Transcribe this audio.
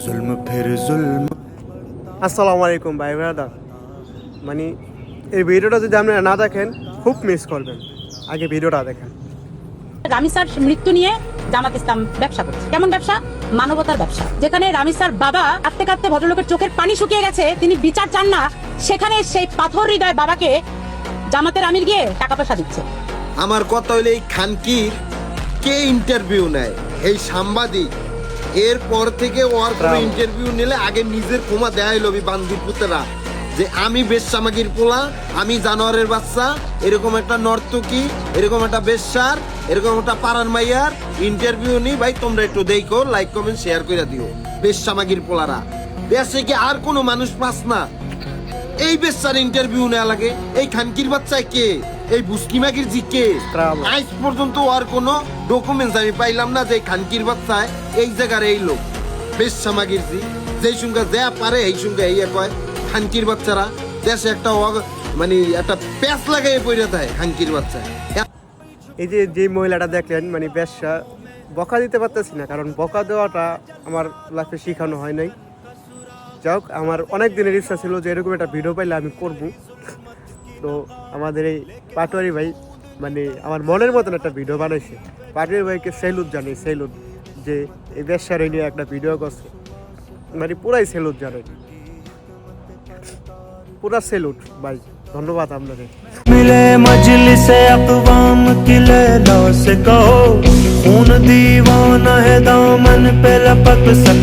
जुल्म फिर जुल्म। আসসালামু আলাইকুম ভাই ব্রাদার। মানে এই ভিডিওটা যদি আপনারা না দেখেন খুব মিস করবেন, আগে ভিডিওটা দেখেন। রামি স্যার মৃত্যু নিয়ে জামাত ইসলাম ব্যবসা করছে। কেমন ব্যবসা? মানবতার ব্যবসা। যেখানে রামি স্যার বাবা কাঁদতে কাঁদতে ভদ্রলোকের চোখের পানি শুকিয়ে গেছে, তিনি বিচার চান না, সেখানে সেই পাথর হৃদয় বাবাকে জামাতের আমির গিয়ে টাকা পয়সা দিচ্ছে। আমার কথা হইলে এই খানকির কে ইন্টারভিউ নেয়? এই সাংবাদিক। এরপর থেকে ওর কোনো ইন্টারভিউ নিলে আগে নিজের ক্ষমা দেয় লবি বান্দির পুতেরা যে আমি বেশ্যামাগির পোলা, আমি জানোয়ারের বাচ্চা, এরকম একটা নর্তকী, এরকম একটা বেশ্যার, এরকম একটা পাড়ার মাইয়ার ইন্টারভিউ নি। ভাই তোমরা একটু দেখো, লাইক কমেন্ট শেয়ার করে দিও। বেশ্যামাগির পোলারা দেশে কি আর কোনো মানুষ পাস না? এই বেশ্যার ইন্টারভিউ নেওয়া লাগে? এই খানকির বাচ্চায় কে? এই বুস্কিমাগির জি কে? আজ পর্যন্ত আর কোনো ডকুমেন্টস আমি পাইলাম না যে খানকির বাচ্চায় এই জায়গার এই লোক বেশ্যামাগির জি। যেই সঙ্গে যা পারে এই সঙ্গে এই কয় খানকির বাচ্চারা দেশে একটা মানে একটা প্যাঁচ লাগাই পড়ে দেয় খানকির বাচ্চা। এই যে মহিলাটা দেখলেন, মানে ব্যবসা বকা দিতে পারতেছি না, কারণ বকা দেওয়াটা আমার লাইফে শেখানো হয় নাই। যাক, আমার অনেক দিনের ইচ্ছা ছিল যে এরকম একটা ভিডিও পাইলে আমি করব। তো আমাদের এই পাটোয়ারি ভাই মানে আমার মনের মতন একটা ভিডিও বানাইছে। পাটোয়ারি ভাইকে সেলুট জানাই, সেলুট, যে এই ব্যবসার নিয়ে একটা ভিডিও করছে। মানে পুরাই সেলুট জানাই, পুরা সেলুট ভাই, ধন্যবাদ আপনাদের। मिले मजलिस अक़वाम की लैला से कहो, खून दीवाना है दामन पे लपक सक